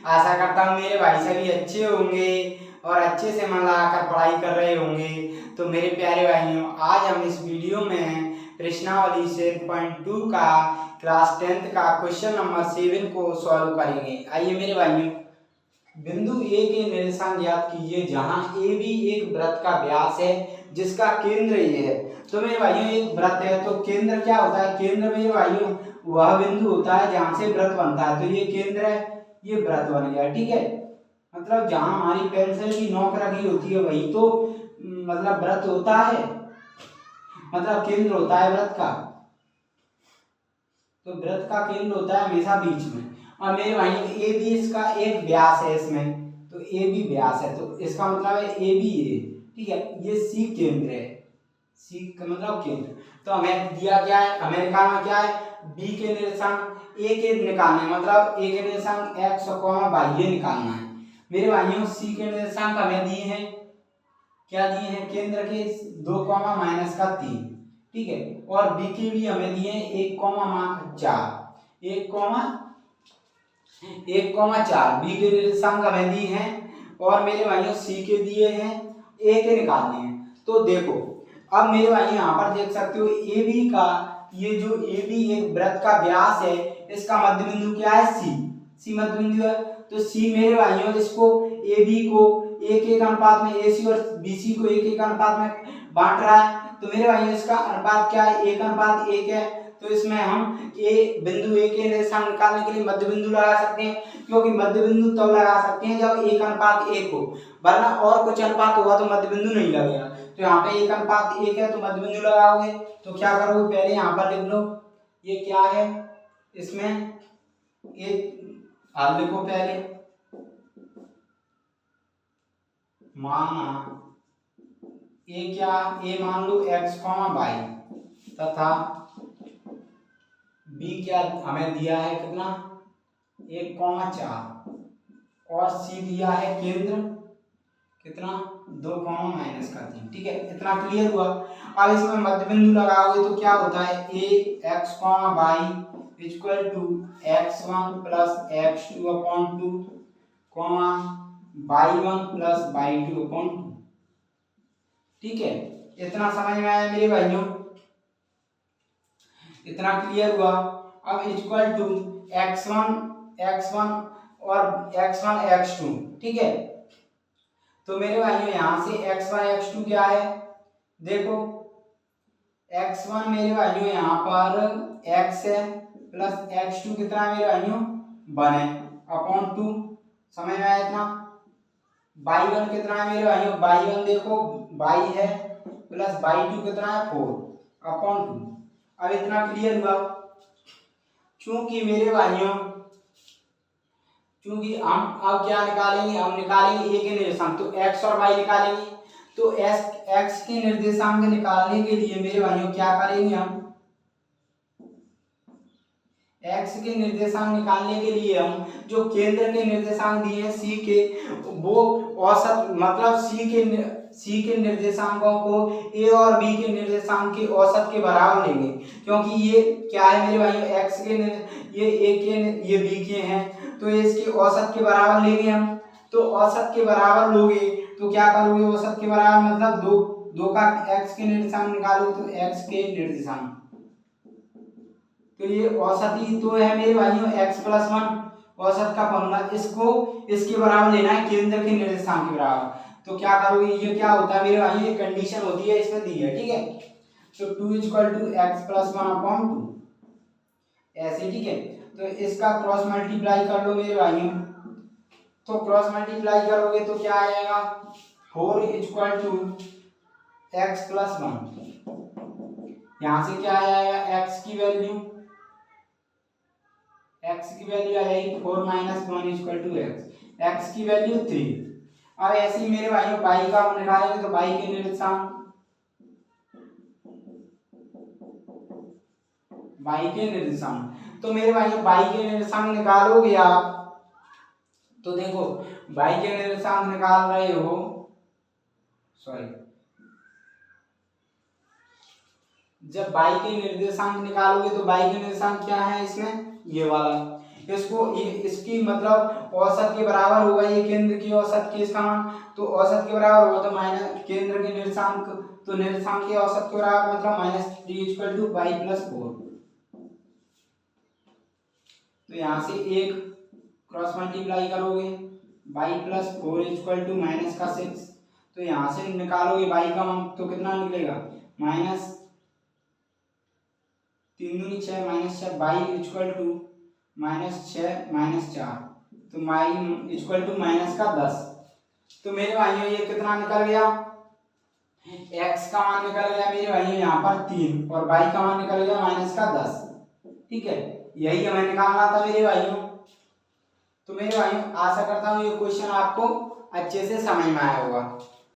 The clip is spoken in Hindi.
आशा करता हूँ मेरे भाई सभी अच्छे होंगे और अच्छे से मन लगाकर पढ़ाई कर रहे होंगे। तो मेरे प्यारे भाइयों, आज हम इस वीडियो में प्रश्नावली 7.2 का क्लास 10th का क्वेश्चन नंबर 7 को सॉल्व करेंगे। आइए मेरे भाइयों, बिंदु ए के निर्देशांक ज्ञात कीजिए जहां ए भी एक वृत्त का व्यास है जिसका केंद्र ये है। तो मेरे भाइयों, एक वृत्त है तो केंद्र क्या होता है? केंद्र मेरे भाइयों वह बिंदु होता है जहां से वृत्त बनता है। तो ये केंद्र है, ये वृत्त बन गया, ठीक है। मतलब जहां हमारी पेंसिल की नोक रखी होती है वही तो मतलब वृत्त होता है, मतलब केंद्र होता है वृत्त का। तो वृत्त का केंद्र होता है हमेशा बीच में। और मेरे भाई ए भी इसका एक व्यास है इसमें, तो ए भी व्यास है, तो इसका मतलब है ए भी ए, ठीक है। ये सी केंद्र है, सी का मतलब केंद्र। तो हमें दिया क्या है? हमें निकालना क्या है? बी के निर्देशांक ए के निकालने, मतलब ए के निर्देशांक एक्स और वाई ये निकालना है। मेरे भाइयों सी के निर्देशांक हमें दिए हैं, क्या दिए हैं? केंद्र के 2 माइनस का 3, ठीक है। और बी के भी हमें दिए हैं 1,4, 1,4 बी के निर्देशांक हमें दिए हैं। और मेरे भाइयों सी के दिए हैं, ए के निकालने हैं। तो देखो अब मेरे भाई यहाँ पर देख सकते हो ए बी का, ये जो ए बी एक वृत्त का व्यास है, इसका मध्य बिंदु क्या है? सी, सी मध्य बिंदु है। तो सी मेरे भाइयों इसको ए बी को एक एक अनुपात में, ए सी और बी सी को एक एक अनुपात में बांट रहा है। तो मेरे भाइयों इसका अनुपात क्या है? 1:1 है। तो इसमें हम ए बिंदु ए के निर्देशांक निकालने के लिए मध्य बिंदु लगा सकते हैं, क्योंकि मध्य बिंदु तब लगा सकते हैं जब 1:1 हो, वरना और कुछ अनुपात होगा तो मध्य बिंदु नहीं लगेगा। तो यहाँ पे 1:1 है तो मध्य बिंदु लगाओगे। तो क्या करोगे? पहले यहाँ पर लिख लो ये क्या है, इसमें एक हाल लिखो पहले, माना ए क्या, ए मान लो x, y तथा b क्या हमें दिया है कितना? 1,4 और c दिया है केंद्र कितना? 2, माइनस का 3, ठीक है। इतना क्लियर हुआ। अब इसमें मध्य बिंदु लगाओगे तो क्या होता है? a x, y equal to x1 plus x2 upon 2, y1 plus y2 upon 2, ठीक है। इतना समझ में आया मेरे भाइयों? इतना क्लियर हुआ। अब इक्वल टू x1 और x1 x2, ठीक है। तो मेरे भाइयों यहाँ से x1 x2 क्या है? देखो x1 मेरे भाइयों यहाँ पर x है प्लस x2 कितना है मेरे भाइयों? 1 है अपॉन 2, समझ में आया इतना? y1 कितना है मेरे भाइयों? y1 देखो y है प्लस y2 कितना है? 4 अपॉन 2। अब इतना क्लियर हुआ। चूंकि मेरे भाइयों, चूंकि हम अब क्या निकालेंगे? हम निकालेंगे ए के निर्देशांक, तो x और y निकालेंगे। तो x के निर्देशांक निकालने के लिए मेरे भाइयों क्या करेंगे? हम x के निर्देशांक निकालने के लिए हम जो केंद्र के निर्देशांक दिए हैं c के, वो औसत मतलब c के निर्देशांकों को a और b के निर्देशांक के औसत के बराबर लेंगे, क्योंकि ये क्या है मेरे भाइयों? x के ये a के ये b के हैं, तो इसके औसत के बराबर लेंगे हम। तो औसत के बराबर लोगे तो क्या करोगे? औसत के बराबर मतलब दो का x के निर्देशांक निकालोगे तो x के निर्देशांक, तो ये औसत ही तो है मेरे भाइयों x+1 औसत का फॉर्मूला। इसको इसके बराबर लेना है केंद्र के निर्देशांक के बराबर। तो क्या करोगे? ये क्या होता है मेरे भाइयों? ये कंडीशन होती है, इसमें दी है, ठीक है। तो 2 = x+1 अपॉन 2 ऐसे, ठीक है। तो इसका क्रॉस मल्टीप्लाई कर लो मेरे भाइयों। तो क्रॉस मल्टीप्लाई करोगे तो क्या आ जाएगा? 4 = x+1। यहाँ से क्या आ जाएगा? x की वैल्यू आ जाएगी 4 - 1 = x, x की वैल्यू 3। अब ऐसे ही मेरे भाइयों y का हम निकालेंगे तो y के निर्देशांक, तो मेरे भाइयों y के निर्देशांक निकालोगे आप, तो देखो y के निर्देशांक निकाल रहे हो, जब y के निर्देशांक निकालोगे तो y के निर्देशांक क्या है इसमें? ये वाला इसकी मतलब औसत के बराबर होगा, ये केंद्र की औसत के इसका मान, तो औसत के बराबर होगा तो माइनस केंद्र के निर्देशांक, तो निर्देशांक के औसत के बराबर मतलब -3 = y+4। तो यहाँ से एक क्रॉस मल्टीप्लाई करोगे, y+4 = -6, तो यहाँ से निकालोगे y का मान तो कितना निकलेगा, -3 दूनी 6 -6 y = -6 -4, तो y = -10। तो मेरे भाइयों ये कितना निकल गया, x का मान निकल गया मेरे भाइयों यहाँ पर 3 और y का मान निकल गया -10। ठीक है, यही हमें निकालना था मेरे भाइयों। तो मेरे भाइयों आशा करता हूँ ये क्वेश्चन आपको अच्छे से समझ में आया होगा।